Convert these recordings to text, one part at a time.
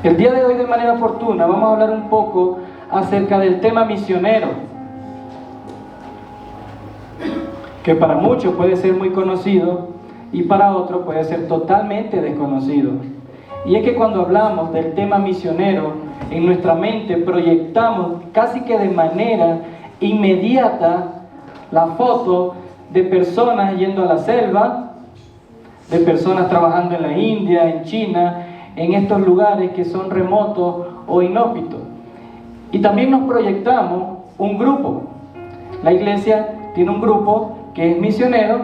El día de hoy, de manera oportuna, vamos a hablar un poco acerca del tema misionero, que para muchos puede ser muy conocido y para otros puede ser totalmente desconocido. Y es que cuando hablamos del tema misionero, en nuestra mente proyectamos casi que de manera inmediata la foto de personas yendo a la selva, de personas trabajando en la India, en China, en estos lugares que son remotos o inhóspitos. Y también nos proyectamos un grupo. La iglesia tiene un grupo que es misionero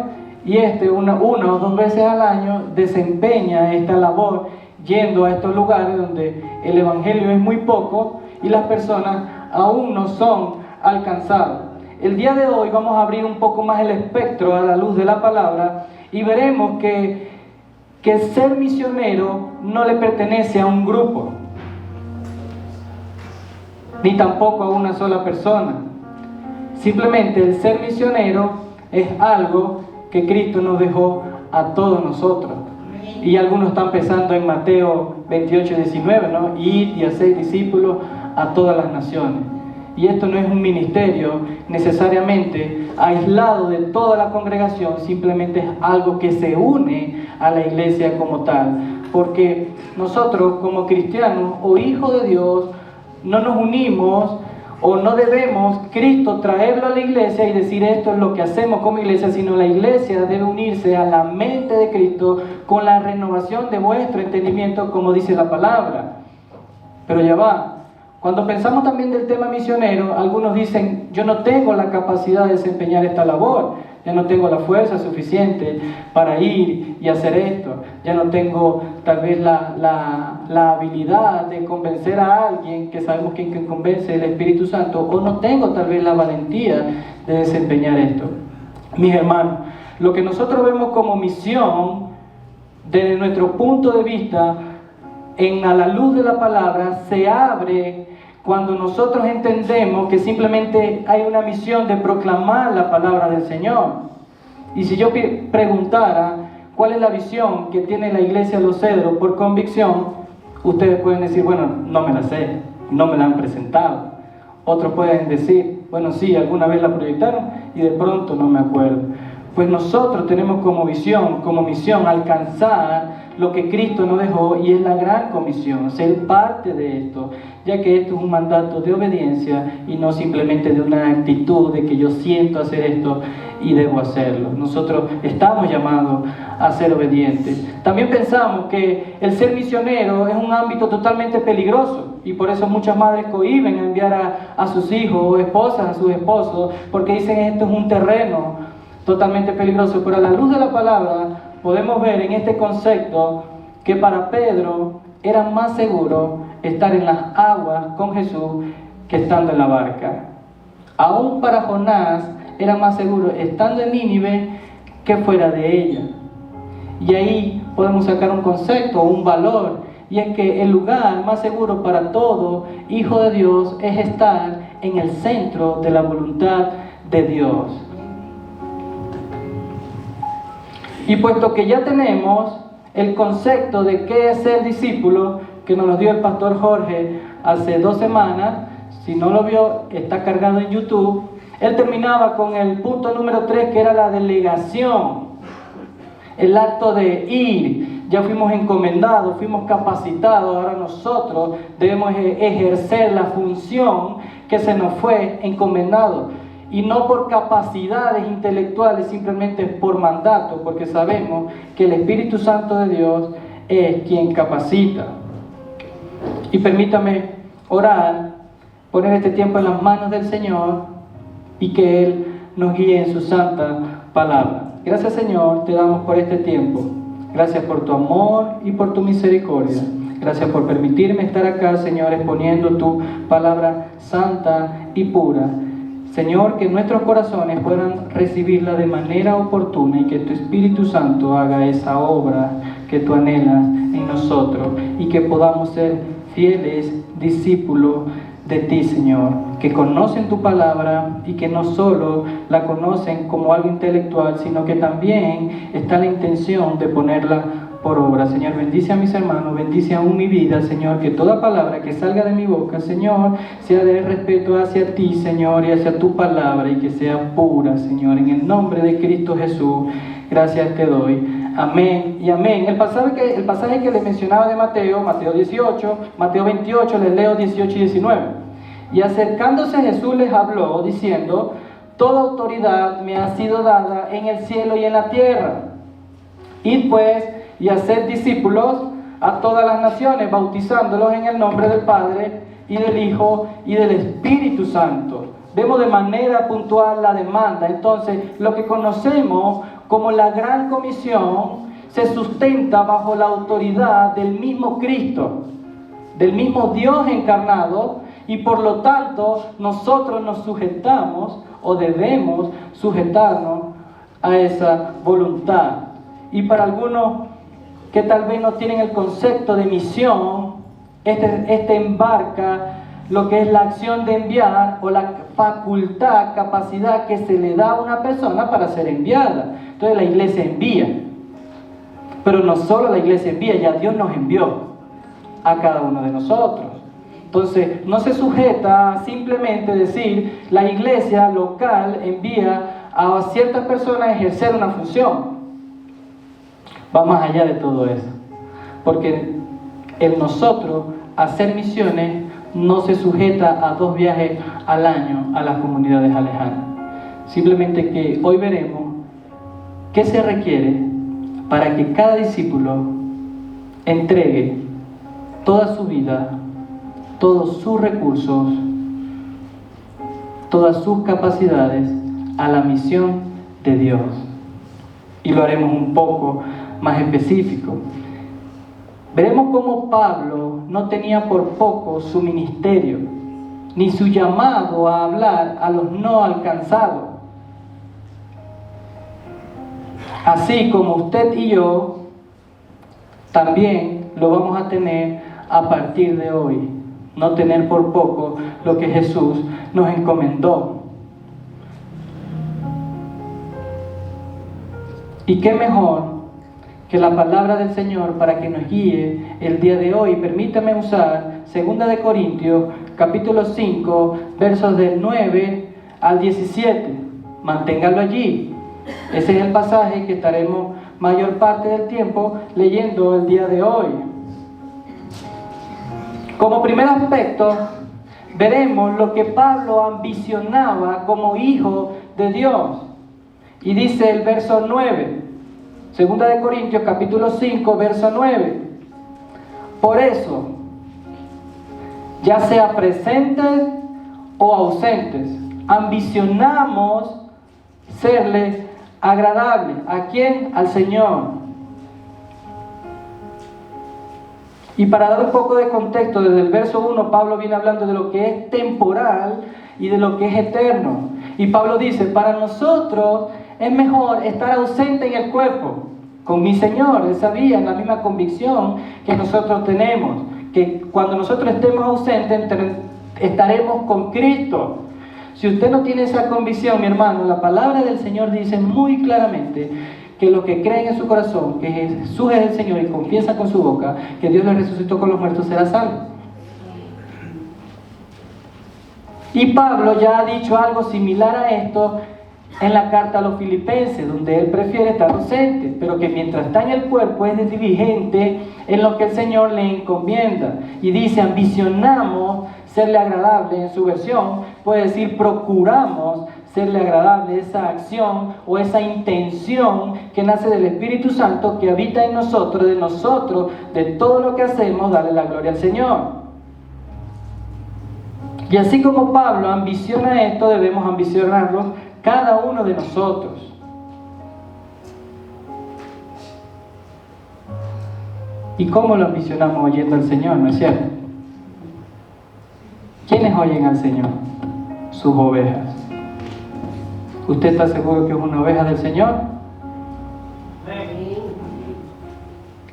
y una o dos veces al año desempeña esta labor yendo a estos lugares donde el evangelio es muy poco y las personas aún no son alcanzadas. El día de hoy vamos a abrir un poco más el espectro a la luz de la palabra y veremos que ser misionero no le pertenece a un grupo, ni tampoco a una sola persona. Simplemente el ser misionero es algo que Cristo nos dejó a todos nosotros. Y algunos están pensando en Mateo 28:19, ¿no? Ir y hacer discípulos a todas las naciones. Y esto no es un ministerio necesariamente aislado de toda la congregación, simplemente es algo que se une a la iglesia como tal. Porque nosotros como cristianos o hijos de Dios no nos unimos o no debemos Cristo traerlo a la iglesia y decir esto es lo que hacemos como iglesia, sino la iglesia debe unirse a la mente de Cristo con la renovación de vuestro entendimiento, como dice la palabra. Pero ya va. Cuando pensamos también del tema misionero, algunos dicen, yo no tengo la capacidad de desempeñar esta labor, ya no tengo la fuerza suficiente para ir y hacer esto, ya no tengo tal vez la habilidad de convencer a alguien, que sabemos que quien convence el Espíritu Santo, o no tengo tal vez la valentía de desempeñar esto. Mis hermanos, lo que nosotros vemos como misión, desde nuestro punto de vista, a la luz de la palabra, se abre cuando nosotros entendemos que simplemente hay una misión de proclamar la palabra del Señor. Y si yo preguntara cuál es la visión que tiene la iglesia Los Cedros por convicción, ustedes pueden decir, bueno, no me la sé, no me la han presentado. Otros pueden decir, bueno, sí, alguna vez la proyectaron y de pronto no me acuerdo. Pues nosotros tenemos como misión alcanzar lo que Cristo nos dejó, y es la gran comisión, ser parte de esto, ya que esto es un mandato de obediencia y no simplemente de una actitud de que yo siento hacer esto y debo hacerlo. Nosotros estamos llamados a ser obedientes. También pensamos que el ser misionero es un ámbito totalmente peligroso y por eso muchas madres cohíben a enviar a sus hijos o esposas a sus esposos, porque dicen esto es un terreno totalmente peligroso. Pero a la luz de la palabra podemos ver en este concepto que para Pedro era más seguro estar en las aguas con Jesús que estando en la barca. Aún para Jonás era más seguro estando en Nínive que fuera de ella. Y ahí podemos sacar un concepto, un valor, y es que el lugar más seguro para todo hijo de Dios es estar en el centro de la voluntad de Dios. Y puesto que ya tenemos el concepto de qué es ser discípulo, que nos lo dio el pastor Jorge hace 2 semanas, si no lo vio, está cargado en YouTube. Él terminaba con el punto número 3, que era la delegación, el acto de ir. Ya fuimos encomendados, fuimos capacitados, ahora nosotros debemos ejercer la función que se nos fue encomendado. Y no por capacidades intelectuales, simplemente por mandato, porque sabemos que el Espíritu Santo de Dios es quien capacita. Y permítame orar, poner este tiempo en las manos del Señor y que Él nos guíe en su santa palabra. Gracias, Señor, te damos por este tiempo. Gracias por tu amor y por tu misericordia. Gracias por permitirme estar acá, Señor, exponiendo tu palabra santa y pura. Señor, que nuestros corazones puedan recibirla de manera oportuna y que tu Espíritu Santo haga esa obra que tú anhelas en nosotros y que podamos ser fieles discípulos de ti, Señor, que conocen tu palabra y que no solo la conocen como algo intelectual, sino que también está la intención de ponerla por obra. Señor, bendice a mis hermanos, bendice aún mi vida, Señor, que toda palabra que salga de mi boca, Señor, sea de respeto hacia ti, Señor, y hacia tu palabra, y que sea pura, Señor, en el nombre de Cristo Jesús. Gracias te doy. Amén y amén. El pasaje que les mencionaba de Mateo 18, Mateo 28, les leo 18 y 19. Y acercándose Jesús les habló, diciendo: toda autoridad me ha sido dada en el cielo y en la tierra. Id pues y haced discípulos a todas las naciones, bautizándolos en el nombre del Padre y del Hijo y del Espíritu Santo. Vemos de manera puntual la demanda. Entonces, lo que conocemos como la Gran Comisión se sustenta bajo la autoridad del mismo Cristo, del mismo Dios encarnado, y por lo tanto nosotros nos sujetamos o debemos sujetarnos a esa voluntad. Y para algunos que tal vez no tienen el concepto de misión, este embarca lo que es la acción de enviar o la facultad, capacidad que se le da a una persona para ser enviada. Entonces la iglesia envía, pero no solo la iglesia envía, ya Dios nos envió a cada uno de nosotros. Entonces no se sujeta a simplemente decir la iglesia local envía a ciertas personas a ejercer una función. Va más allá de todo eso, porque el nosotros hacer misiones no se sujeta a 2 viajes al año a las comunidades alejanas. Simplemente que hoy veremos qué se requiere para que cada discípulo entregue toda su vida, todos sus recursos, todas sus capacidades a la misión de Dios. Y lo haremos un poco más específico. Veremos cómo Pablo no tenía por poco su ministerio, ni su llamado a hablar a los no alcanzados. Así como usted y yo también lo vamos a tener a partir de hoy. No tener por poco lo que Jesús nos encomendó. Y qué mejor que la palabra del Señor para que nos guíe el día de hoy. Permítame usar 2 de Corintios, capítulo 5, versos del 9 al 17. Manténgalo allí. Ese es el pasaje que estaremos mayor parte del tiempo leyendo el día de hoy. Como primer aspecto, veremos lo que Pablo ambicionaba como hijo de Dios. Y dice el verso 9, 2 de Corintios capítulo 5, verso 9. Por eso, ya sea presentes o ausentes, ambicionamos serle agradables. ¿A quién? Al Señor. Y para dar un poco de contexto, desde el verso 1, Pablo viene hablando de lo que es temporal y de lo que es eterno. Y Pablo dice, para nosotros es mejor estar ausente en el cuerpo, con mi Señor. Él sabía, en la misma convicción que nosotros tenemos, que cuando nosotros estemos ausentes, estaremos con Cristo. Si usted no tiene esa convicción, mi hermano, la palabra del Señor dice muy claramente que los que creen en su corazón que Jesús es el Señor y confiesa con su boca que Dios le resucitó con los muertos, será salvo. Y Pablo ya ha dicho algo similar a esto en la carta a los Filipenses, donde él prefiere estar ausente, pero que mientras está en el cuerpo es diligente en lo que el Señor le encomienda. Y dice, ambicionamos serle agradable. En su versión puede decir, procuramos serle agradable. Esa acción o esa intención que nace del Espíritu Santo que habita en nosotros, de todo lo que hacemos, darle la gloria al Señor. Y así como Pablo ambiciona esto, debemos ambicionarlo cada uno de nosotros. ¿Y cómo lo ambicionamos? Oyendo al Señor, ¿no es cierto? ¿Quiénes oyen al Señor? Sus ovejas. ¿Usted está seguro que es una oveja del Señor?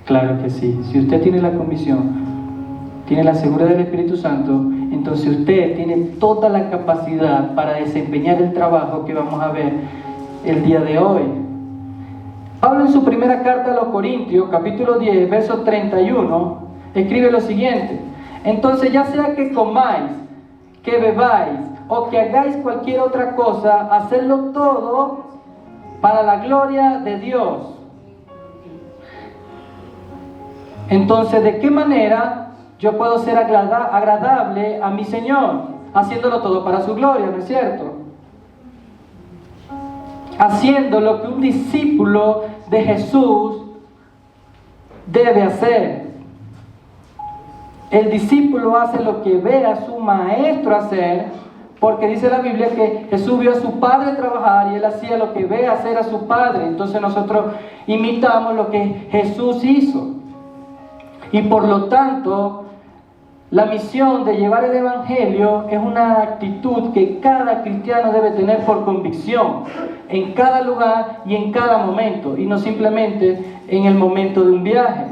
Claro que sí. Si usted tiene la convicción, tiene la seguridad del Espíritu Santo, entonces usted tiene toda la capacidad para desempeñar el trabajo que vamos a ver el día de hoy. Pablo en su primera carta a los Corintios, capítulo 10, verso 31, escribe lo siguiente: entonces ya sea que comáis, que bebáis o que hagáis cualquier otra cosa, hacedlo todo para la gloria de Dios. Entonces, ¿de qué manera yo puedo ser agradable a mi Señor? Haciéndolo todo para su gloria, ¿no es cierto? Haciendo lo que un discípulo de Jesús debe hacer. El discípulo hace lo que ve a su maestro hacer, porque dice la Biblia que Jesús vio a su padre trabajar y él hacía lo que ve hacer a su padre. Entonces nosotros imitamos lo que Jesús hizo. Y por lo tanto, la misión de llevar el Evangelio es una actitud que cada cristiano debe tener por convicción, en cada lugar y en cada momento, y no simplemente en el momento de un viaje.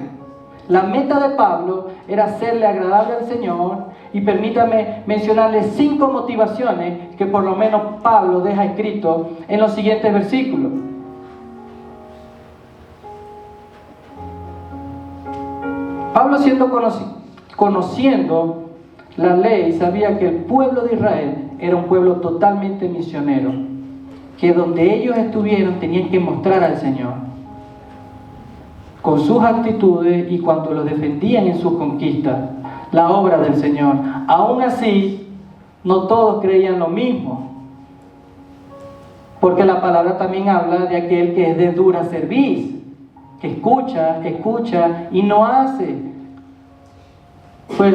La meta de Pablo era hacerle agradable al Señor, y permítame mencionarle 5 motivaciones que por lo menos Pablo deja escrito en los siguientes versículos. Pablo, conociendo la ley, sabía que el pueblo de Israel era un pueblo totalmente misionero, que donde ellos estuvieron tenían que mostrar al Señor con sus actitudes, y cuando lo defendían en sus conquistas, la obra del Señor. Aún así, no todos creían lo mismo, porque la palabra también habla de aquel que es de dura cerviz, que escucha y no hace. Pues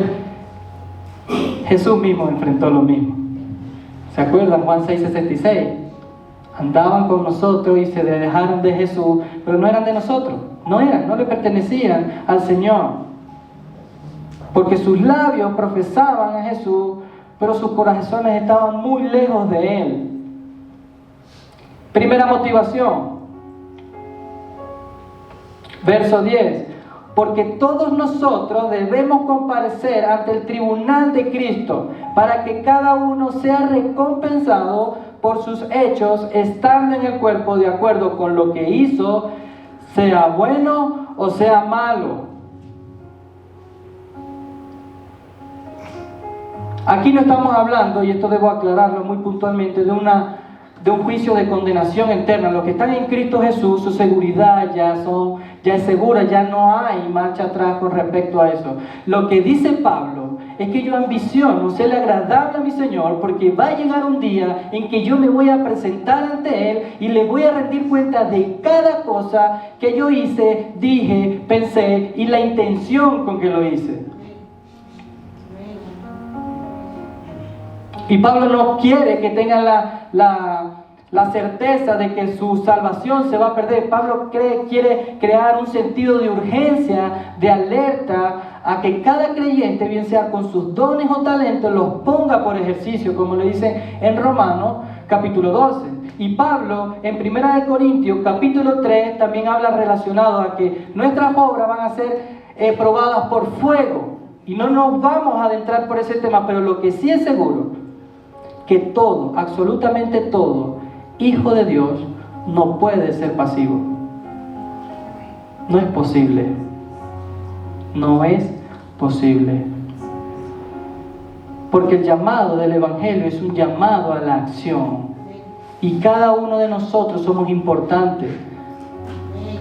Jesús mismo enfrentó lo mismo. ¿Se acuerdan? Juan 6:66. Andaban con nosotros y se dejaron de Jesús, pero no eran de nosotros, no le pertenecían al Señor, porque sus labios profesaban a Jesús, pero sus corazones estaban muy lejos de Él. Primera motivación, verso 10: porque todos nosotros debemos comparecer ante el tribunal de Cristo, para que cada uno sea recompensado por sus hechos, estando en el cuerpo de acuerdo con lo que hizo, sea bueno o sea malo. Aquí no estamos hablando, y esto debo aclararlo muy puntualmente, de un juicio de condenación eterna. Los que están en Cristo Jesús, su seguridad ya es segura, ya no hay marcha atrás con respecto a eso. Lo que dice Pablo es que yo ambiciono serle agradable a mi Señor, porque va a llegar un día en que yo me voy a presentar ante Él y le voy a rendir cuenta de cada cosa que yo hice, dije, pensé y la intención con que lo hice. Y Pablo no quiere que tengan la certeza de que su salvación se va a perder. Pablo quiere crear un sentido de urgencia, de alerta, a que cada creyente, bien sea con sus dones o talentos, los ponga por ejercicio, como le dice en Romanos capítulo 12. Y Pablo en 1 Corintios capítulo 3 también habla relacionado a que nuestras obras van a ser probadas por fuego. Y no nos vamos a adentrar por ese tema, pero lo que sí es seguro, que todo, absolutamente todo, hijo de Dios no puede ser pasivo. No es posible. No es posible. Porque el llamado del Evangelio es un llamado a la acción. Y cada uno de nosotros somos importantes.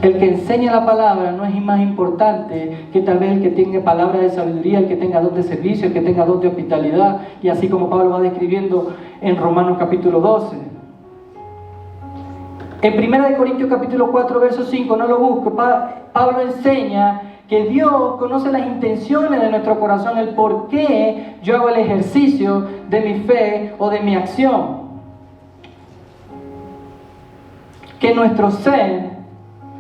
El que enseña la palabra no es más importante que tal vez el que tenga palabra de sabiduría, el que tenga don de servicio, el que tenga don de hospitalidad, y así como Pablo va describiendo en Romanos capítulo 12. En 1 Corintios capítulo 4, verso 5, no lo busco, Pablo enseña que Dios conoce las intenciones de nuestro corazón, el por qué yo hago el ejercicio de mi fe o de mi acción. Que nuestro ser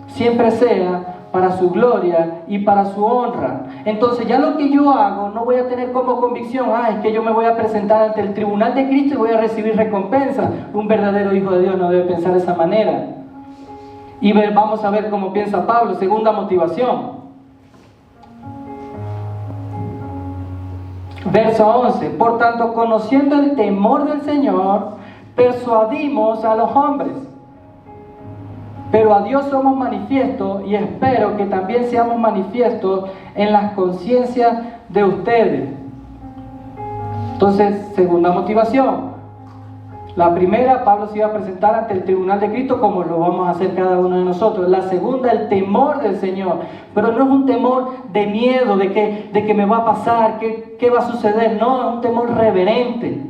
siempre sea para su gloria y para su honra. Entonces ya lo que yo hago no voy a tener como convicción, es que yo me voy a presentar ante el tribunal de Cristo y voy a recibir recompensa. Un verdadero hijo de Dios no debe pensar de esa manera. Y vamos a ver cómo piensa Pablo. Segunda motivación, verso 11: por tanto, conociendo el temor del Señor, persuadimos a los hombres. pero a Dios somos manifiestos y espero que también seamos manifiestos en las conciencias de ustedes. Entonces, segunda motivación. La primera, Pablo se iba a presentar ante el tribunal de Cristo como lo vamos a hacer cada uno de nosotros. La segunda, el temor del Señor. Pero no es un temor de miedo, de que me va a pasar, qué va a suceder. No, es un temor reverente.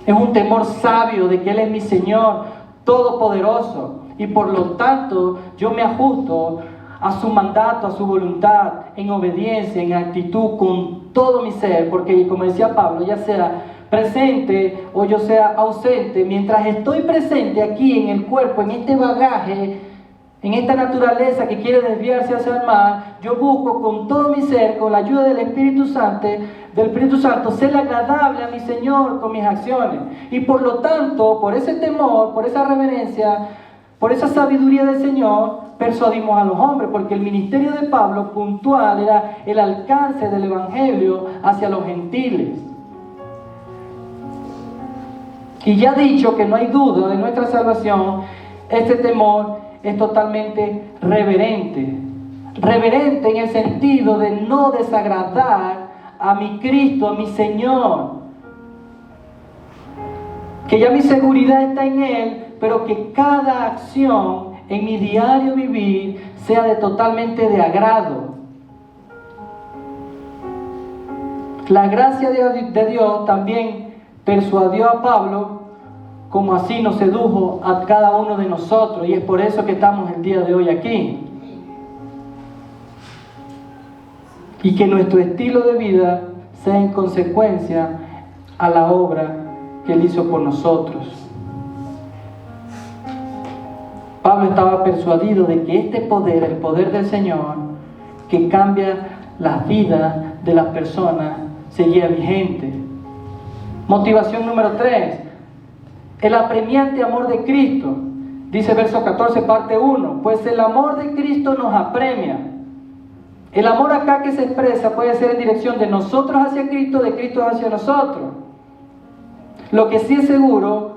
Es un temor sabio de que Él es mi Señor todopoderoso. Y por lo tanto, yo me ajusto a su mandato, a su voluntad, en obediencia, en actitud, con todo mi ser. Porque, como decía Pablo, ya sea presente o yo sea ausente, mientras estoy presente aquí en el cuerpo, en este bagaje, en esta naturaleza que quiere desviarse hacia el mal, yo busco con todo mi ser, con la ayuda del Espíritu Santo, ser agradable a mi Señor con mis acciones. Y por lo tanto, por ese temor, por esa reverencia, por esa sabiduría del Señor, persuadimos a los hombres, porque el ministerio de Pablo puntual era el alcance del Evangelio hacia los gentiles. Y ya dicho que no hay duda de nuestra salvación, este temor es totalmente reverente. Reverente en el sentido de no desagradar a mi Cristo, a mi Señor. Que ya mi seguridad está en Él, pero que cada acción en mi diario vivir sea totalmente de agrado. La gracia de Dios también persuadió a Pablo, como así nos sedujo a cada uno de nosotros, y es por eso que estamos el día de hoy aquí. Y que nuestro estilo de vida sea en consecuencia a la obra que Él hizo por nosotros. Pablo estaba persuadido de que este poder, el poder del Señor, que cambia las vidas de las personas, seguía vigente. Motivación número 3. El apremiante amor de Cristo. Dice verso 14, parte 1. Pues el amor de Cristo nos apremia. El amor acá que se expresa puede ser en dirección de nosotros hacia Cristo, de Cristo hacia nosotros. Lo que sí es seguro,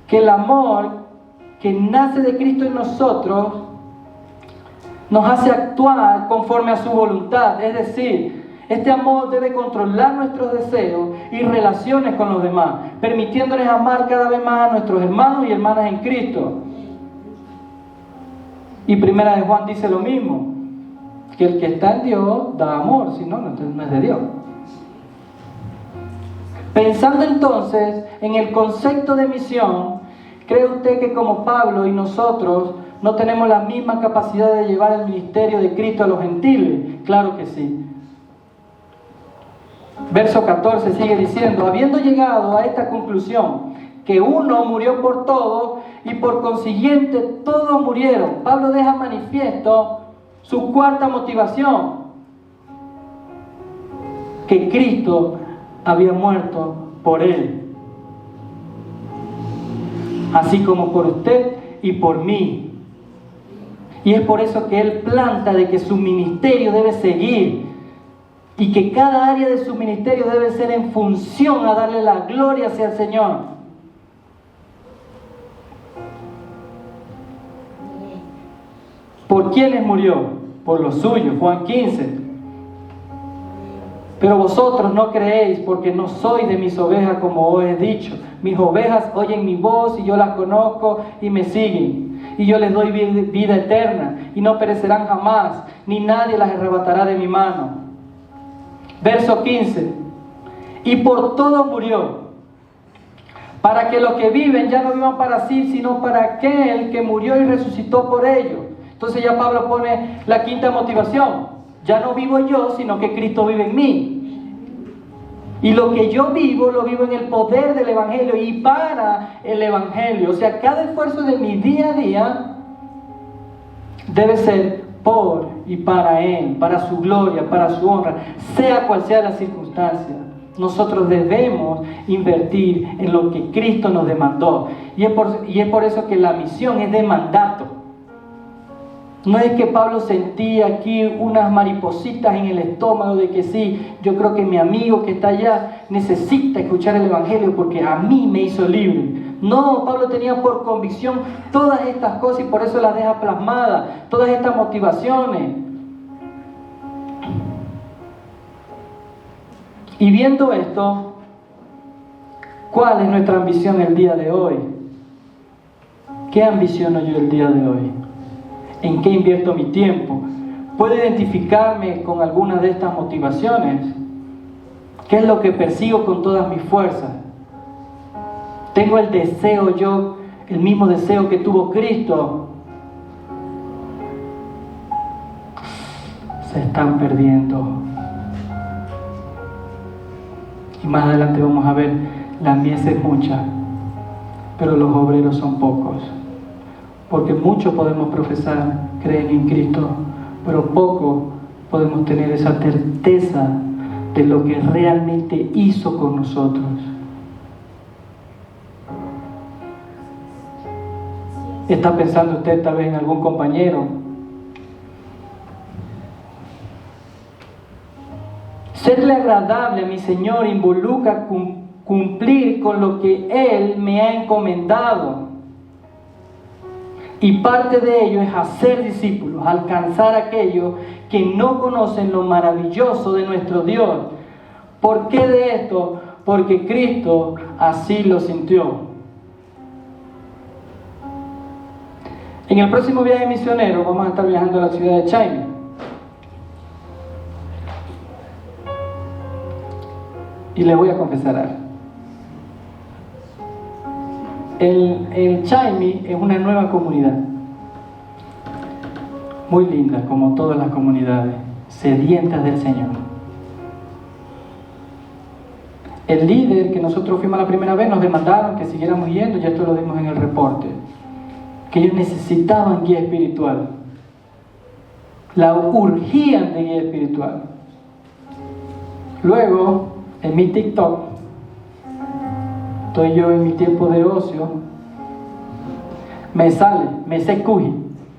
que el amor que nace de Cristo en nosotros nos hace actuar conforme a su voluntad. Es decir, este amor debe controlar nuestros deseos y relaciones con los demás, permitiéndoles amar cada vez más a nuestros hermanos y hermanas en Cristo. Y Primera de Juan dice lo mismo, que el que está en Dios da amor, si no, entonces no es de Dios. Pensando entonces en el concepto de misión, ¿cree usted que como Pablo y nosotros no tenemos la misma capacidad de llevar el ministerio de Cristo a los gentiles? Claro que sí. Verso 14 sigue diciendo, habiendo llegado a esta conclusión, que uno murió por todos y por consiguiente todos murieron. Pablo deja manifiesto su cuarta motivación, que Cristo había muerto por él, así como por usted y por mí. Y es por eso que él planta de que su ministerio debe seguir y que cada área de su ministerio debe ser en función a darle la gloria hacia el Señor. ¿Por quiénes murió? Por los suyos, Juan 15. Pero vosotros no creéis, porque no sois de mis ovejas, como os he dicho. Mis ovejas oyen mi voz y yo las conozco y me siguen. Y yo les doy vida eterna y no perecerán jamás, ni nadie las arrebatará de mi mano. Verso 15. Y por todo murió, para que los que viven ya no vivan para sí, sino para aquel que murió y resucitó por ellos. Entonces ya Pablo pone la quinta motivación. Ya no vivo yo, sino que Cristo vive en mí. Y lo que yo vivo, lo vivo en el poder del Evangelio y para el Evangelio. O sea, cada esfuerzo de mi día a día debe ser por y para Él, para su gloria, para su honra, sea cual sea la circunstancia. Nosotros debemos invertir en lo que Cristo nos demandó. Y es por eso que la misión es de mandato. No es que Pablo sentía aquí unas maripositas en el estómago de que sí, yo creo que mi amigo que está allá necesita escuchar el Evangelio porque a mí me hizo libre. No, Pablo tenía por convicción todas estas cosas y por eso las deja plasmadas, todas estas motivaciones. Y viendo esto, ¿cuál es nuestra ambición el día de hoy? ¿Qué ambiciono yo el día de hoy? ¿En qué invierto mi tiempo? ¿Puedo identificarme con algunas de estas motivaciones? ¿Qué es lo que persigo con todas mis fuerzas? ¿Tengo el deseo yo, el mismo deseo que tuvo Cristo? Se están perdiendo. Y más adelante vamos a ver, la mies es mucha, pero los obreros son pocos. Porque muchos podemos profesar, creer en Cristo, pero poco podemos tener esa certeza de lo que realmente hizo con nosotros. ¿Está pensando usted tal vez en algún compañero? Serle agradable a mi Señor involucra cumplir con lo que Él me ha encomendado. Y parte de ello es hacer discípulos, alcanzar a aquellos que no conocen lo maravilloso de nuestro Dios. ¿Por qué de esto? Porque Cristo así lo sintió. En el próximo viaje misionero vamos a estar viajando a la ciudad de Chaimi. Y les voy a confesar algo. El Chaimi es una nueva comunidad, muy linda, como todas las comunidades, sedientas del Señor. El líder que nosotros fuimos la primera vez nos demandaron que siguiéramos yendo, ya esto lo dimos en el reporte, que ellos necesitaban guía espiritual, la urgían de guía espiritual. Luego, en mi TikTok, estoy yo en mi tiempo de ocio, me sale Mesé Cuji.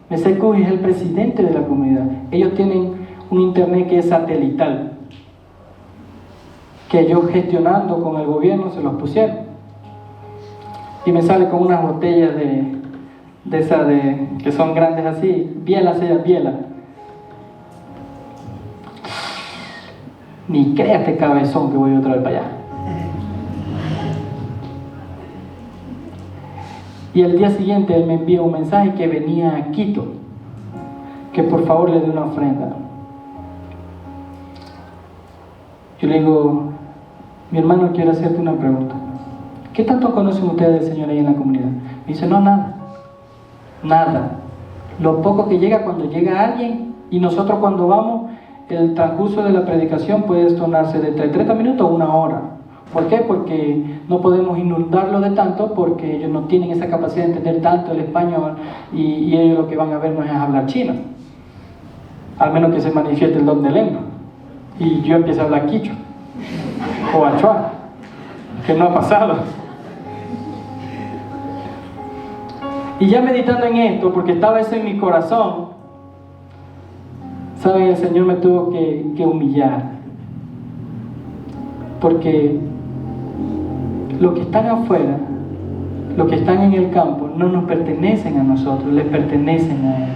Mesé Cuji es el presidente de la comunidad. Ellos tienen un internet que es satelital, que ellos gestionando con el gobierno se los pusieron. Y me sale con unas botellas de esas que son grandes así, bielas ellas, bielas. Ni crea este cabezón que voy otra vez para allá. Y el día siguiente él me envía un mensaje que venía a Quito, que por favor le dé una ofrenda. Yo le digo, mi hermano, quiero hacerte una pregunta. ¿Qué tanto conocen ustedes del Señor ahí en la comunidad? Me dice, no, nada. Lo poco que llega cuando llega alguien, y nosotros cuando vamos, el transcurso de la predicación puede tornarse de 30 minutos a 1 hora. ¿Por qué? Porque no podemos inundarlo de tanto, porque ellos no tienen esa capacidad de entender tanto el español y ellos lo que van a ver no es hablar chino, al menos que se manifieste el don de lengua y yo empiece a hablar quichua o achua, que no ha pasado. Y ya meditando en esto, porque estaba eso en mi corazón, ¿saben? El Señor me tuvo que humillar, porque los que están afuera, los que están en el campo, no nos pertenecen a nosotros, les pertenecen a Él.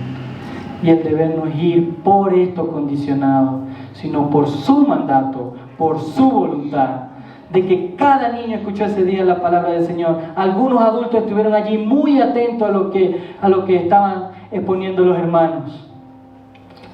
Y el deber no es ir por esto condicionado, sino por su mandato, por su voluntad, de que cada niño escuchó ese día la palabra del Señor. Algunos adultos estuvieron allí muy atentos a lo que estaban exponiendo los hermanos.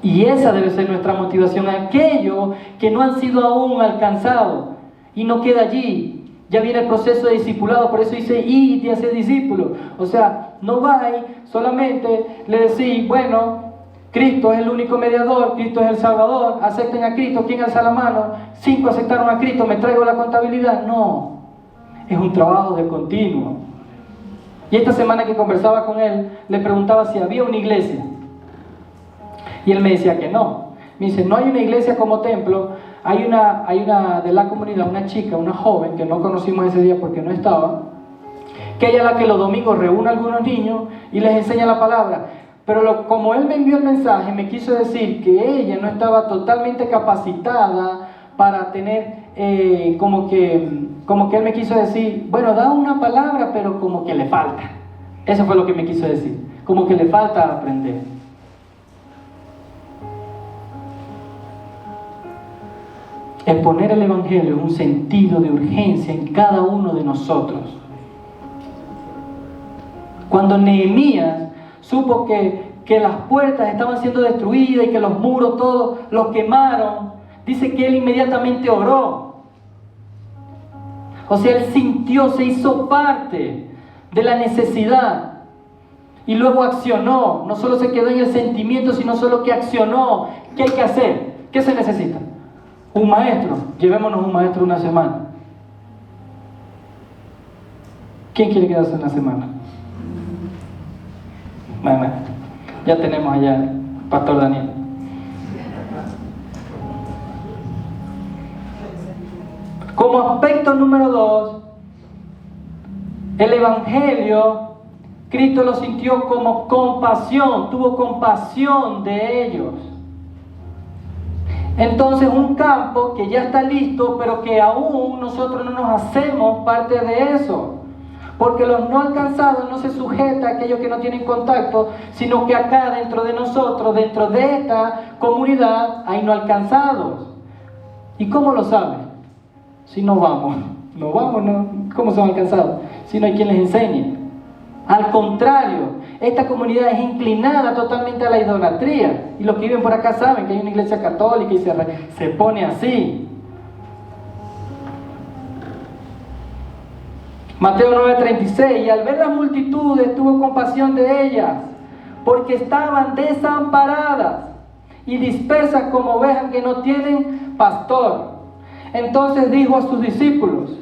Y esa debe ser nuestra motivación, aquellos que no han sido aún alcanzados. Y no queda allí. Ya viene el proceso de discipulado, por eso dice, id y hacer discípulos. O sea, no vais, solamente le decís, bueno, Cristo es el único mediador, Cristo es el Salvador, acepten a Cristo, ¿quién alza la mano? 5 aceptaron a Cristo, me traigo la contabilidad. No, es un trabajo de continuo. Y esta semana que conversaba con él, le preguntaba si había una iglesia. Y él me decía que no. Me dice, no hay una iglesia como templo. Hay una de la comunidad, una chica, una joven, que no conocimos ese día porque no estaba, que ella es la que los domingos reúne a algunos niños y les enseña la palabra. Pero como él me envió el mensaje, me quiso decir que ella no estaba totalmente capacitada para tener, como que él me quiso decir, bueno, da una palabra, pero como que le falta. Eso fue lo que me quiso decir, como que le falta aprender. Exponer el Evangelio es un sentido de urgencia en cada uno de nosotros. Cuando Nehemías supo que las puertas estaban siendo destruidas y que los muros todos los quemaron, dice que él inmediatamente oró. O sea, él sintió, se hizo parte de la necesidad y luego accionó. No solo se quedó en el sentimiento, sino solo que accionó. ¿Qué hay que hacer? ¿Qué se necesita? Un maestro. Llevémonos un maestro una semana. ¿Quién quiere quedarse una semana? Bueno, ya tenemos allá al Pastor Daniel. Como aspecto número 2, el Evangelio, Cristo lo sintió como compasión, tuvo compasión de ellos. Entonces, un campo que ya está listo, pero que aún nosotros no nos hacemos parte de eso. Porque los no alcanzados no se sujeta a aquellos que no tienen contacto, sino que acá dentro de nosotros, dentro de esta comunidad, hay no alcanzados. ¿Y cómo lo saben? Si no vamos, no. ¿Cómo son alcanzados? Si no hay quien les enseñe. Al contrario, esta comunidad es inclinada totalmente a la idolatría. Y los que viven por acá saben que hay una iglesia católica y se pone así. Mateo 9:36, y al ver las multitudes tuvo compasión de ellas, porque estaban desamparadas y dispersas como ovejas que no tienen pastor. Entonces dijo a sus discípulos,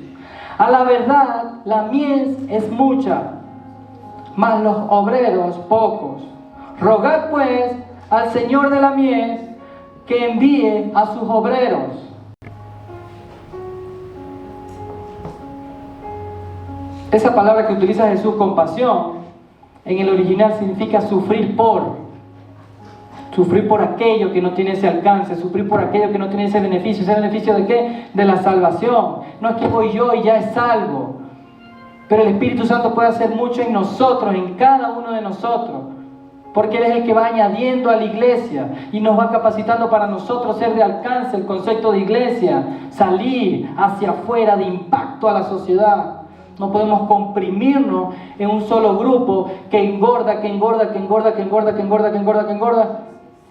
a la verdad la mies es mucha, mas los obreros pocos. Rogad pues al Señor de la mies que envíe a sus obreros. Esa palabra que utiliza Jesús, compasión, en el original significa sufrir por aquello que no tiene ese alcance, sufrir por aquello que no tiene ese beneficio. ¿Ese beneficio de qué? De la salvación. No es que voy yo y ya es salvo, pero el Espíritu Santo puede hacer mucho en nosotros, en cada uno de nosotros, porque Él es el que va añadiendo a la iglesia y nos va capacitando para nosotros ser de alcance el concepto de iglesia, salir hacia afuera de impacto a la sociedad. No podemos comprimirnos en un solo grupo que engorda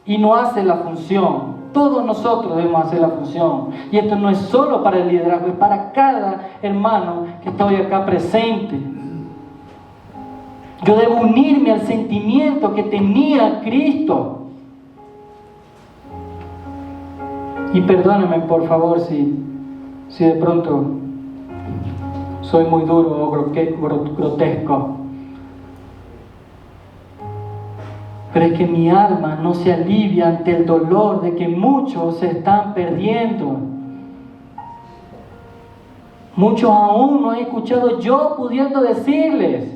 y no hace la función. Todos nosotros debemos hacer la función. Y esto no es solo para el liderazgo, es para cada hermano que está hoy acá presente. Yo debo unirme al sentimiento que tenía Cristo. Y perdónenme por favor si de pronto soy muy duro o grotesco. Pero es que mi alma no se alivia ante el dolor de que muchos se están perdiendo. Muchos aún no he escuchado yo pudiendo decirles.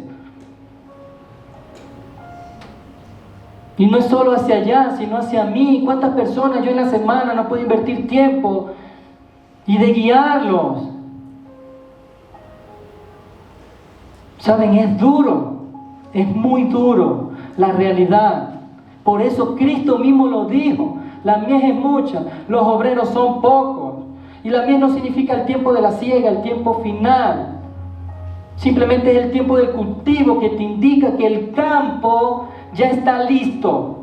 Y no es solo hacia allá, sino hacia mí. ¿Cuántas personas yo en la semana no puedo invertir tiempo y de guiarlos? Saben, es duro, es muy duro la realidad. Por eso Cristo mismo lo dijo, la mies es mucha, los obreros son pocos. Y la mies no significa el tiempo de la siega, el tiempo final. Simplemente es el tiempo del cultivo que te indica que el campo ya está listo.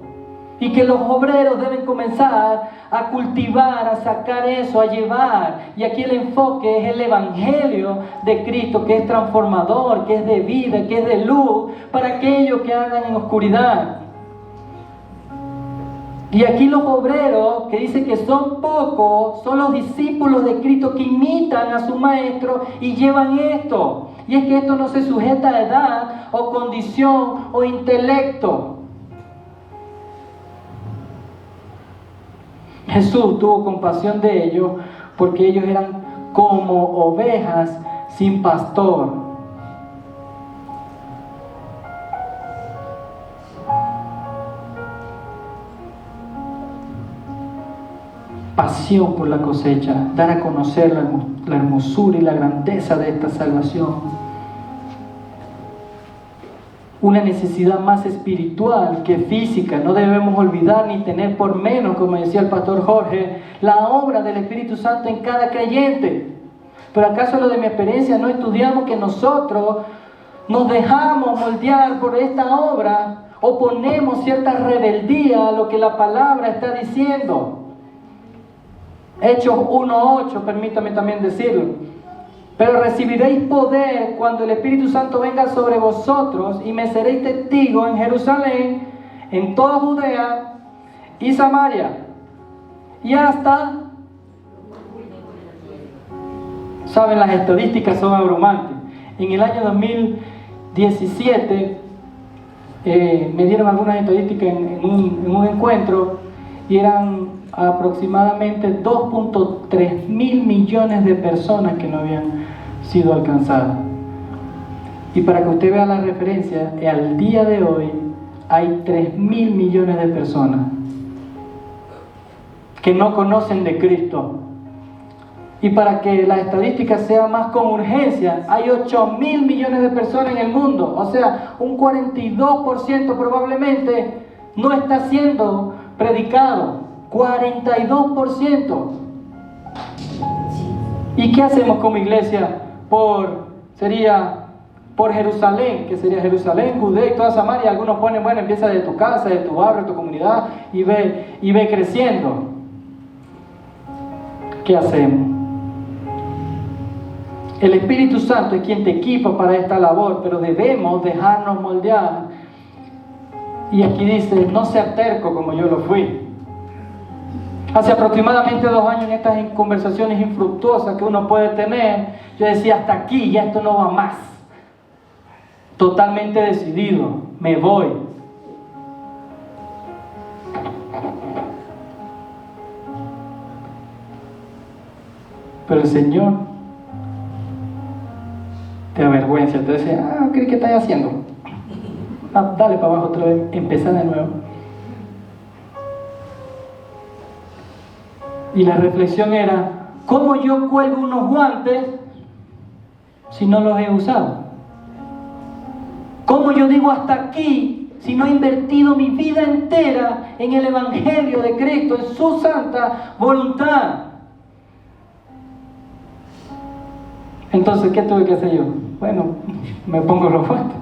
Y que los obreros deben comenzar a cultivar, a sacar eso, a llevar. Y aquí el enfoque es el Evangelio de Cristo, que es transformador, que es de vida, que es de luz, para aquellos que andan en oscuridad. Y aquí los obreros, que dicen que son pocos, son los discípulos de Cristo que imitan a su maestro y llevan esto. Y es que esto no se sujeta a edad o condición o intelecto. Jesús tuvo compasión de ellos porque ellos eran como ovejas sin pastor. pasión por la cosecha, dar a conocer la hermosura y la grandeza de esta salvación. Una necesidad más espiritual que física. No debemos olvidar ni tener por menos, como decía el pastor Jorge, la obra del Espíritu Santo en cada creyente. Pero acaso lo de mi experiencia no estudiamos que nosotros nos dejamos moldear por esta obra o ponemos cierta rebeldía a lo que la palabra está diciendo. Hechos 1:8, permítame también decirlo. Pero recibiréis poder cuando el Espíritu Santo venga sobre vosotros y me seréis testigos en Jerusalén, en toda Judea y Samaria y hasta... Saben, las estadísticas son abrumantes. En el año 2017 me dieron algunas estadísticas en un encuentro y eran aproximadamente 2.3 mil millones de personas que no habían sido alcanzadas. Y para que usted vea la referencia, al día de hoy hay 3 mil millones de personas que no conocen de Cristo. Y para que la estadística sea más con urgencia, hay 8 mil millones de personas en el mundo. O sea, un 42% probablemente no está siendo predicado. 42%. ¿Y qué hacemos como iglesia por Jerusalén? Que sería Jerusalén, Judea y toda Samaria. Algunos ponen, bueno, empieza de tu casa, de tu barrio, de tu comunidad y ve creciendo. ¿Qué hacemos? El Espíritu Santo es quien te equipa para esta labor, pero debemos dejarnos moldear. Y aquí dice, no sea terco como yo lo fui. Hace aproximadamente 2 años, en estas conversaciones infructuosas que uno puede tener, yo decía, hasta aquí, ya esto no va más. Totalmente decidido, me voy. Pero el Señor te avergüenza, te dice, ¿qué estás haciendo? Dale para abajo otra vez, empezar de nuevo. Y la reflexión era, ¿cómo yo cuelgo unos guantes si no los he usado? ¿Cómo yo digo hasta aquí si no he invertido mi vida entera en el Evangelio de Cristo, en su santa voluntad? Entonces, ¿qué tuve que hacer yo? Bueno, me pongo los guantes.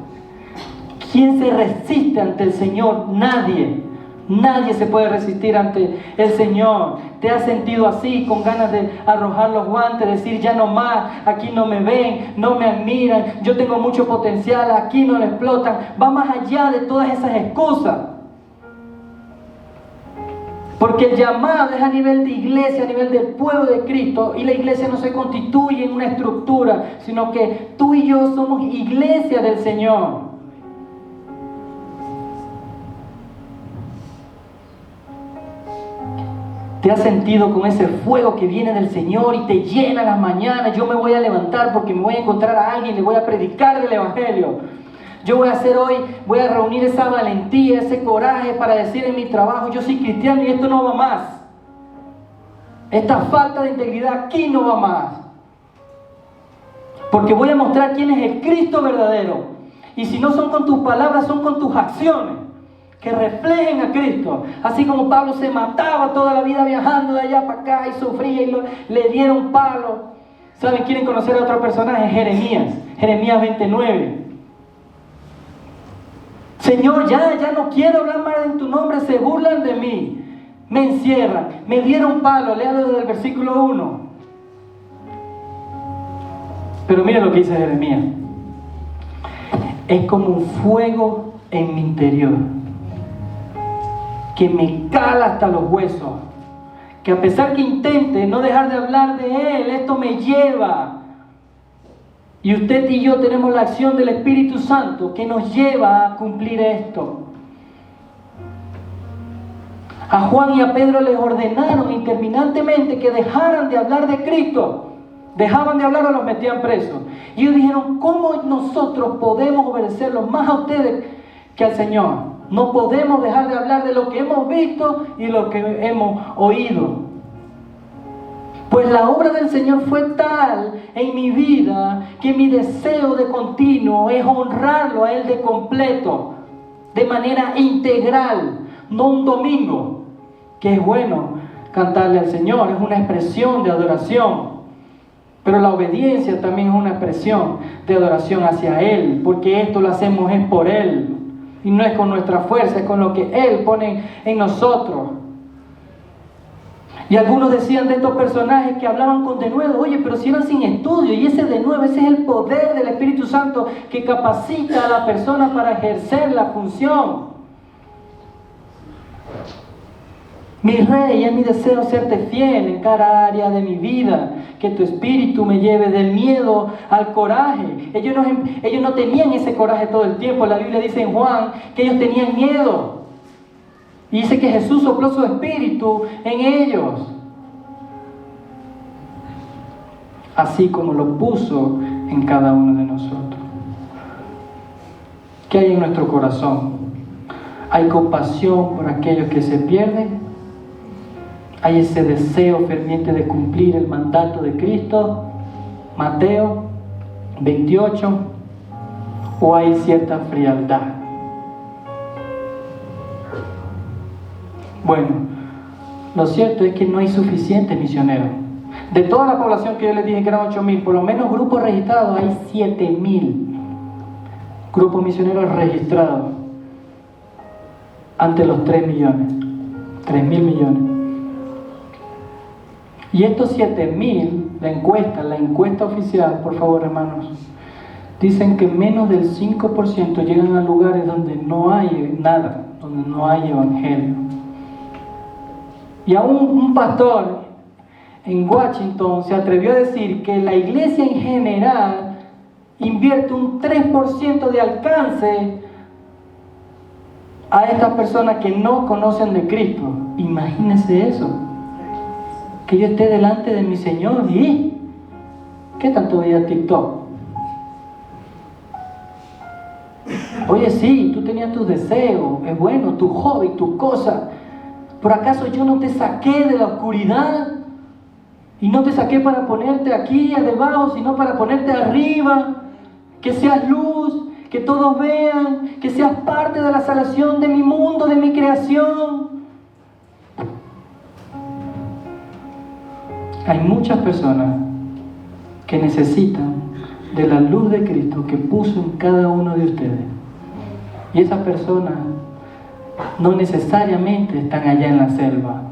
¿Quién se resiste ante el Señor? Nadie. Nadie se puede resistir ante el Señor. ¿Te has sentido así, con ganas de arrojar los guantes, decir ya no más, aquí no me ven, no me admiran, yo tengo mucho potencial, aquí no lo explotan? Va más allá de todas esas excusas. Porque el llamado es a nivel de iglesia, a nivel del pueblo de Cristo, y la iglesia no se constituye en una estructura, sino que tú y yo somos iglesia del Señor. ¿Te has sentido con ese fuego que viene del Señor y te llena las mañanas? Yo me voy a levantar porque me voy a encontrar a alguien, le voy a predicar del Evangelio. Yo voy a reunir esa valentía, ese coraje para decir en mi trabajo, yo soy cristiano y esto no va más. Esta falta de integridad aquí no va más. Porque voy a mostrar quién es el Cristo verdadero. Y si no son con tus palabras, son con tus acciones, que reflejen a Cristo. Así como Pablo se mataba toda la vida viajando de allá para acá y sufría y le dieron palo. ¿Saben? ¿Quieren conocer a otro personaje? Jeremías 29. Señor, ya no quiero hablar más en tu nombre, se burlan de mí, me encierran, me dieron palo. Léalo desde el versículo 1. Pero mira lo que dice Jeremías. Es como un fuego en mi interior, que me cala hasta los huesos, que a pesar que intente no dejar de hablar de Él, esto me lleva. Y usted y yo tenemos la acción del Espíritu Santo que nos lleva a cumplir esto. A Juan y a Pedro les ordenaron interminantemente que dejaran de hablar de Cristo. Dejaban de hablar o los metían presos. Y ellos dijeron, ¿cómo nosotros podemos obedecerlos más a ustedes que al Señor? No podemos dejar de hablar de lo que hemos visto y lo que hemos oído. Pues la obra del Señor fue tal en mi vida que mi deseo de continuo es honrarlo a Él de completo, de manera integral, no un domingo, que es bueno cantarle al Señor, es una expresión de adoración. Pero la obediencia también es una expresión de adoración hacia Él, porque esto lo hacemos es por Él, y no es con nuestra fuerza, es con lo que Él pone en nosotros. Y algunos decían de estos personajes que hablaban con denuedo, oye, pero si eran sin estudio, y ese denuedo, ese es el poder del Espíritu Santo que capacita a la persona para ejercer la función. Mi Rey, es mi deseo serte fiel en cada área de mi vida, que tu espíritu me lleve del miedo al coraje. Ellos no tenían ese coraje todo el tiempo. La Biblia dice en Juan que ellos tenían miedo. Y dice que Jesús sopló su espíritu en ellos, así como lo puso en cada uno de nosotros. ¿Qué hay en nuestro corazón? ¿Hay compasión por aquellos que se pierden? ¿Hay ese deseo ferviente de cumplir el mandato de Cristo? Mateo 28. ¿O hay cierta frialdad? Bueno, lo cierto es que no hay suficientes misioneros. De toda la población que yo les dije que eran 8.000, por lo menos grupos registrados hay 7.000 grupos misioneros registrados ante los 3 millones, 3.000 millones. Y estos 7.000, la encuesta oficial, por favor hermanos, dicen que menos del 5% llegan a lugares donde no hay nada, donde no hay evangelio. Y aún un pastor en Washington se atrevió a decir que la iglesia en general invierte un 3% de alcance a estas personas que no conocen de Cristo. Imagínense eso. Que yo esté delante de mi Señor y ¿qué tanto veía TikTok? Oye, sí, tú tenías tus deseos, es bueno, tu hobby, tu cosa. ¿Por acaso yo no te saqué de la oscuridad? Y no te saqué para ponerte aquí debajo, sino para ponerte arriba. Que seas luz, que todos vean, que seas parte de la salvación de mi mundo, de mi creación. Hay muchas personas que necesitan de la luz de Cristo que puso en cada uno de ustedes. Y esas personas no necesariamente están allá en la selva,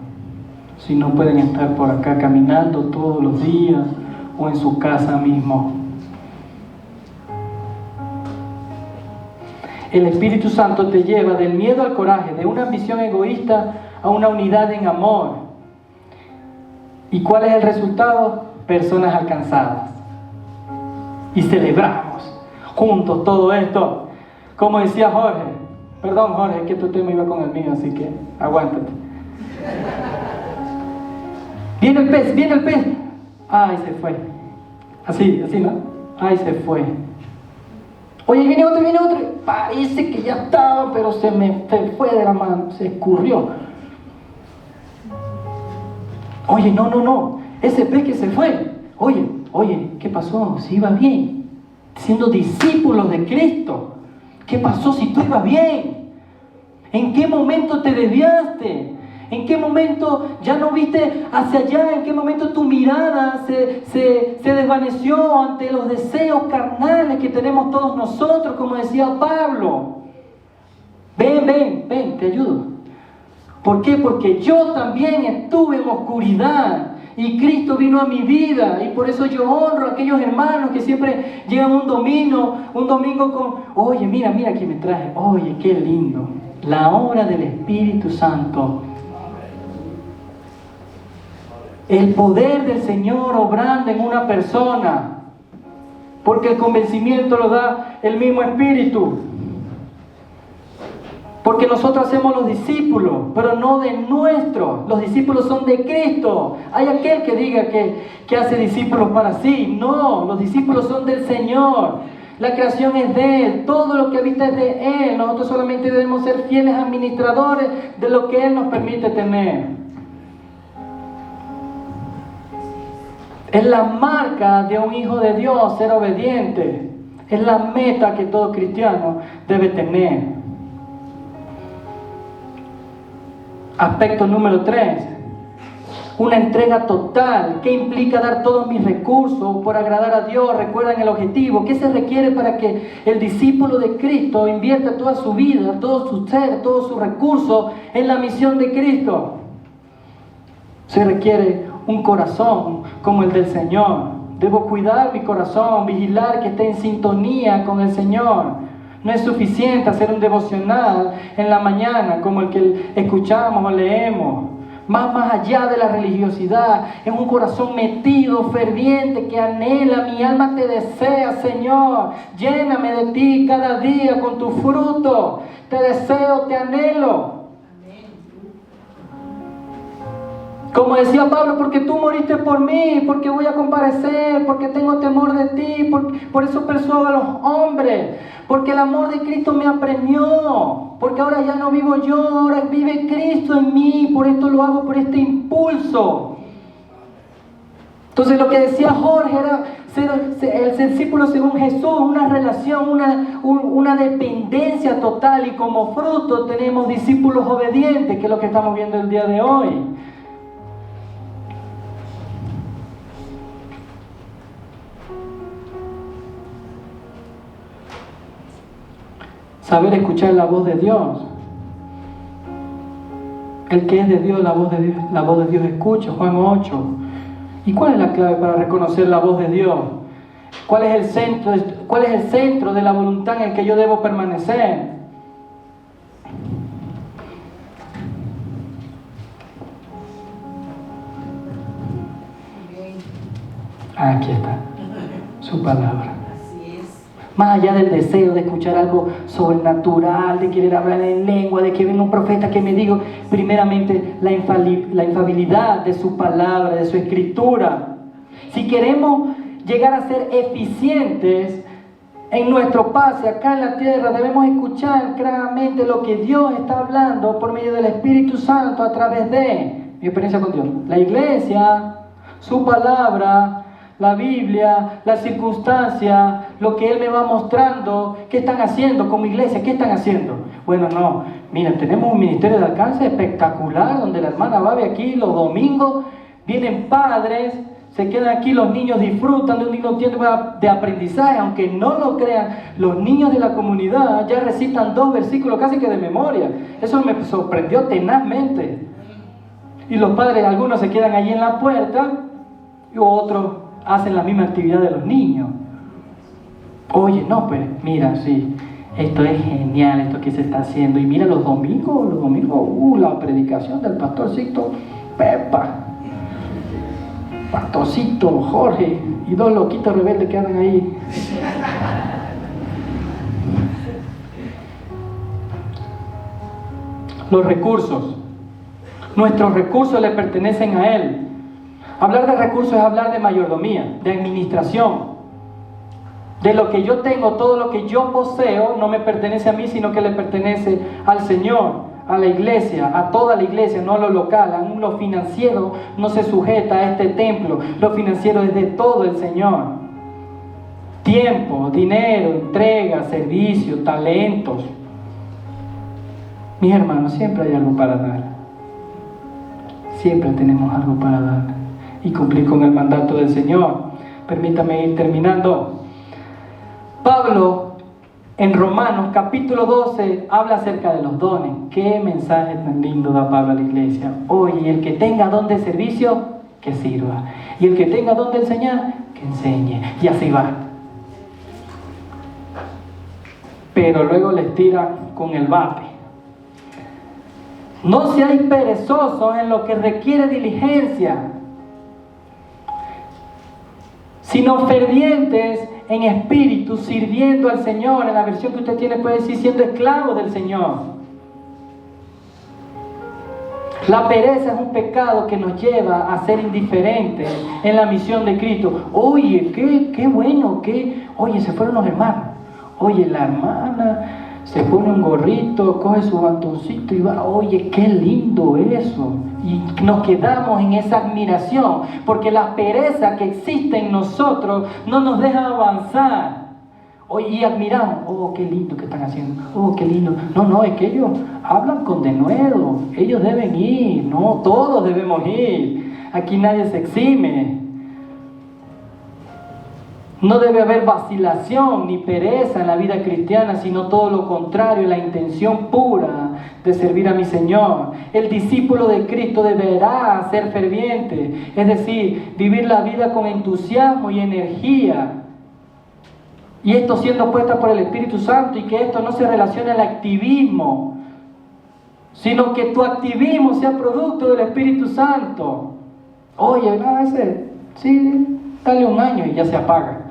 sino pueden estar por acá caminando todos los días o en su casa mismo. El Espíritu Santo te lleva del miedo al coraje, de una ambición egoísta a una unidad en amor. ¿Y cuál es el resultado? Personas alcanzadas. Y celebramos juntos todo esto. Como decía Jorge, perdón Jorge, que tu tema iba con el mío, así que aguántate. Viene el pez, viene el pez. Ay, se fue. Así, ¿no? Ay, se fue. Oye, viene otro. Parece que ya estaba, pero se fue de la mano, se escurrió. Oye, no. Ese pez que se fue. Oye, ¿qué pasó? Si iba bien. Siendo discípulos de Cristo. ¿Qué pasó si tú ibas bien? ¿En qué momento te desviaste? ¿En qué momento ya no viste hacia allá? ¿En qué momento tu mirada se desvaneció ante los deseos carnales que tenemos todos nosotros? Como decía Pablo. Ven, te ayudo. ¿Por qué? Porque yo también estuve en oscuridad y Cristo vino a mi vida, y por eso yo honro a aquellos hermanos que siempre llegan un domingo con, oye, mira quién me traje, oye, qué lindo, la obra del Espíritu Santo, el poder del Señor obrando en una persona, porque el convencimiento lo da el mismo Espíritu. Porque nosotros hacemos los discípulos, pero no de nuestros. Los discípulos son de Cristo. Hay aquel que diga que hace discípulos para sí. No, los discípulos son del Señor. La creación es de Él. Todo lo que habita es de Él. Nosotros solamente debemos ser fieles administradores de lo que Él nos permite tener. Es la marca de un hijo de Dios ser obediente. Es la meta que todo cristiano debe tener. Aspecto número 3. Una entrega total. ¿Qué implica dar todos mis recursos por agradar a Dios? Recuerdan el objetivo. ¿Qué se requiere para que el discípulo de Cristo invierta toda su vida, todo su ser, todos sus recursos en la misión de Cristo? Se requiere un corazón como el del Señor. Debo cuidar mi corazón, vigilar que esté en sintonía con el Señor. No es suficiente hacer un devocional en la mañana como el que escuchamos o leemos. Más allá de la religiosidad, es un corazón metido, ferviente, que anhela. Mi alma te desea, Señor. Lléname de ti cada día con tu fruto. Te deseo, te anhelo. Como decía Pablo, porque tú moriste por mí, porque voy a comparecer, porque tengo temor de ti, por eso persuado a los hombres, porque el amor de Cristo me apremió, porque ahora ya no vivo yo, ahora vive Cristo en mí, por esto lo hago, por este impulso. Entonces lo que decía Jorge era ser el discípulo según Jesús, una relación, una dependencia total, y como fruto tenemos discípulos obedientes, que es lo que estamos viendo el día de hoy. Saber escuchar la voz de Dios. El que es de Dios, la voz de Dios escucha. Juan 8. ¿Y cuál es la clave para reconocer la voz de Dios? ¿Cuál es el centro de la voluntad en el que yo debo permanecer? Aquí está, su palabra. Más allá del deseo de escuchar algo sobrenatural, de querer hablar en lengua, de que venga un profeta que me diga, primeramente la infalibilidad de su palabra, de su escritura. Si queremos llegar a ser eficientes en nuestro pase acá en la tierra, debemos escuchar claramente lo que Dios está hablando por medio del Espíritu Santo a través de mi experiencia con Dios. La iglesia, su palabra, la Biblia, las circunstancias, lo que Él me va mostrando. ¿Qué están haciendo como iglesia? ¿Qué están haciendo? Bueno, no, miren, tenemos un ministerio de alcance espectacular, donde la hermana Babi aquí los domingos, vienen padres, se quedan aquí, los niños disfrutan de un lindo tiempo de aprendizaje. Aunque no lo crean, los niños de la comunidad ya recitan 2 versículos casi que de memoria. Eso me sorprendió tenazmente. Y los padres, algunos se quedan allí en la puerta, y otros hacen la misma actividad de los niños. Oye, no, pues mira, sí, esto es genial, esto que se está haciendo. Y mira los domingos, la predicación del pastorcito Pepa, pastorcito Jorge y 2 loquitos rebeldes que andan ahí. Los recursos. Nuestros recursos le pertenecen a Él. Hablar de recursos es hablar de mayordomía, de administración. De lo que yo tengo, todo lo que yo poseo no me pertenece a mí, sino que le pertenece al Señor, a la iglesia, a toda la iglesia, no a lo local. Aún lo financiero no se sujeta a este templo. Lo financiero es de todo el Señor. Tiempo, dinero, entrega, servicio, talentos. Mis hermanos, siempre hay algo para dar. Siempre tenemos algo para dar y cumplir con el mandato del Señor. Permítame ir terminando. Pablo en Romanos capítulo 12 habla acerca de los dones. Qué mensaje tan lindo da Pablo a la iglesia. Oye, el que tenga don de servicio, que sirva. Y el que tenga don de enseñar, que enseñe. Y así va. Pero luego les tira con el bate. No seáis perezosos en lo que requiere diligencia, sino fervientes en espíritu, sirviendo al Señor. En la versión que usted tiene puede decir siendo esclavo del Señor. La pereza es un pecado que nos lleva a ser indiferentes en la misión de Cristo. Oye, qué bueno, oye, se fueron los hermanos. Oye, la hermana se pone un gorrito, coge su bastoncito y va, oye, qué lindo eso. Y nos quedamos en esa admiración, porque la pereza que existe en nosotros no nos deja avanzar. Oye, y admiramos, oh, qué lindo que están haciendo, oh, qué lindo. No, es que ellos hablan con denuedo, ellos deben ir, no, todos debemos ir. Aquí nadie se exime. No debe haber vacilación ni pereza en la vida cristiana, sino todo lo contrario, la intención pura de servir a mi Señor. El discípulo de Cristo deberá ser ferviente, es decir, vivir la vida con entusiasmo y energía. Y esto siendo puesta por el Espíritu Santo, y que esto no se relacione al activismo, sino que tu activismo sea producto del Espíritu Santo. Oye, no, ese, sí, dale un año y ya se apaga.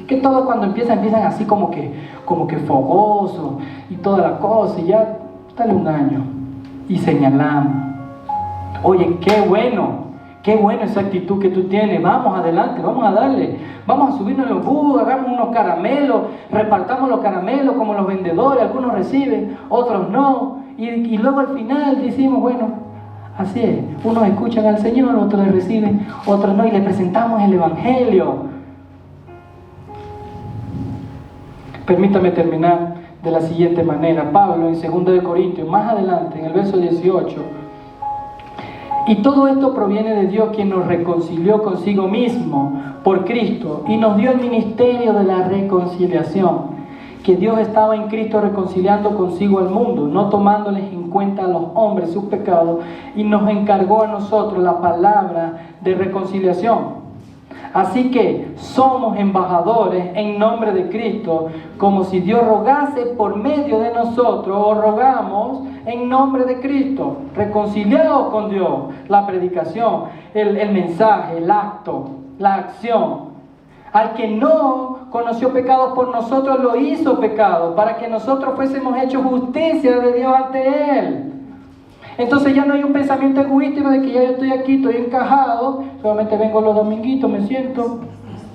Que todo cuando empiezan así como que fogoso y toda la cosa, y ya, dale un año y señalamos. Oye, qué bueno esa actitud que tú tienes. Vamos adelante, vamos a darle, vamos a subirnos en los bus, hagamos unos caramelos, repartamos los caramelos como los vendedores, algunos reciben, otros no, y luego al final decimos, bueno, así es, unos escuchan al Señor, otros le reciben, otros no, y le presentamos el Evangelio. Permítame terminar de la siguiente manera. Pablo en 2 Corintios, más adelante, en el verso 18, y todo esto proviene de Dios, quien nos reconcilió consigo mismo por Cristo y nos dio el ministerio de la reconciliación, que Dios estaba en Cristo reconciliando consigo al mundo, no tomándoles en cuenta a los hombres sus pecados, y nos encargó a nosotros la palabra de reconciliación. Así que somos embajadores en nombre de Cristo, como si Dios rogase por medio de nosotros, o rogamos en nombre de Cristo, reconciliados con Dios. La predicación, el mensaje, el acto, la acción. Al que no conoció pecado por nosotros, lo hizo pecado, para que nosotros fuésemos hechos justicia de Dios ante Él. Entonces ya no hay un pensamiento egoístico de que ya yo estoy aquí, estoy encajado, solamente vengo los dominguitos, me siento,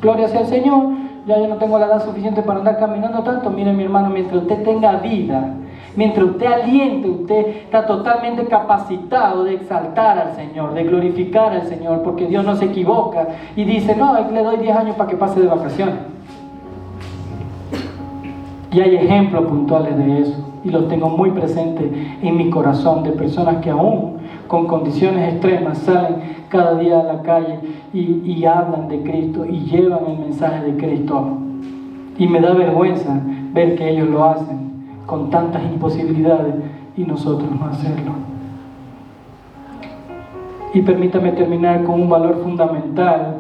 gloria sea al Señor, ya yo no tengo la edad suficiente para andar caminando tanto. Mire, mi hermano, mientras usted tenga vida, mientras usted aliente, usted está totalmente capacitado de exaltar al Señor, de glorificar al Señor, porque Dios no se equivoca y dice, no, le doy 10 años para que pase de vacaciones. Y hay ejemplos puntuales de eso, y los tengo muy presentes en mi corazón, de personas que aún con condiciones extremas salen cada día a la calle y hablan de Cristo y llevan el mensaje de Cristo. Y me da vergüenza ver que ellos lo hacen con tantas imposibilidades y nosotros no hacerlo. Y permítame terminar con un valor fundamental.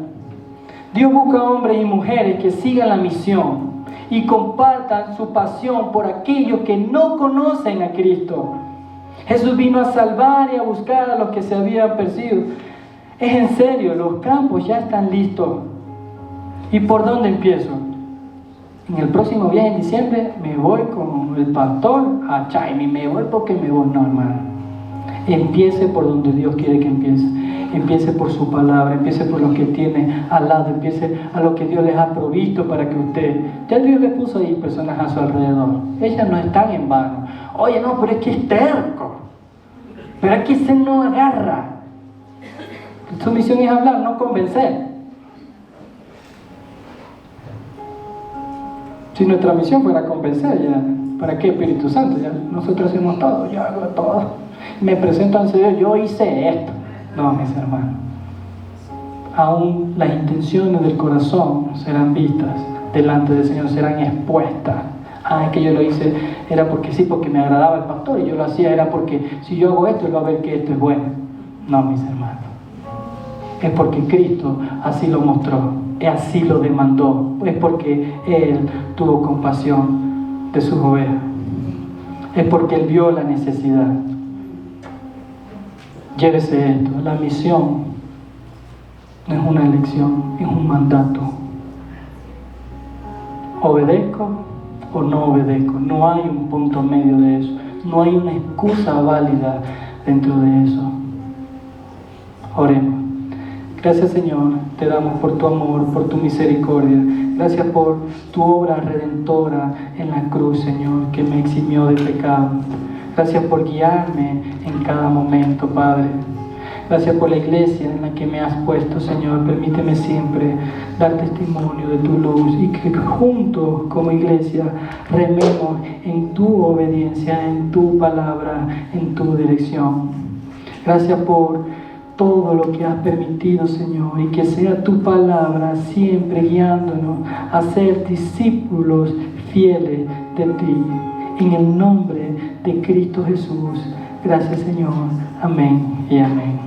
Dios busca hombres y mujeres que sigan la misión y compartan su pasión por aquellos que no conocen a Cristo. Jesús vino a salvar y a buscar a los que se habían perdido. Es en serio, los campos ya están listos. ¿Y por dónde empiezo? En el próximo viaje en diciembre me voy con el pastor a Chaimi, me voy porque me voy. No, hermano. Empiece por donde Dios quiere que empiece. Empiece por su palabra, empiece por lo que tiene al lado, empiece a lo que Dios les ha provisto para que usted... Ya Dios le puso ahí personas a su alrededor. Ellas no están en vano. Oye, no, pero es que es terco. Pero es que se no agarra. Su misión es hablar, no convencer. Si nuestra misión fuera convencer, ya, ¿para qué Espíritu Santo? Ya nosotros hacemos todo, yo hago todo. Me presento al Señor, yo hice esto. No, mis hermanos. Aún las intenciones del corazón serán vistas delante del Señor, serán expuestas. Es que yo lo hice, era porque sí, porque me agradaba el pastor, y yo lo hacía, era porque si yo hago esto, él va a ver que esto es bueno. No, mis hermanos. Es porque Cristo así lo mostró, así lo demandó. Es porque Él tuvo compasión de sus ovejas. Es porque Él vio la necesidad. Llévese esto, la misión no es una elección, es un mandato. ¿Obedezco o no obedezco? No hay un punto medio de eso, no hay una excusa válida dentro de eso. Oremos. Gracias, Señor, te damos por tu amor, por tu misericordia. Gracias por tu obra redentora en la cruz, Señor, que me eximió de pecado. Gracias por guiarme en cada momento, Padre. Gracias por la iglesia en la que me has puesto, Señor. Permíteme siempre dar testimonio de tu luz y que juntos como iglesia rememos en tu obediencia, en tu palabra, en tu dirección. Gracias por todo lo que has permitido, Señor, y que sea tu palabra siempre guiándonos a ser discípulos fieles de ti. En el nombre de Cristo Jesús. Gracias, Señor. Amén y amén.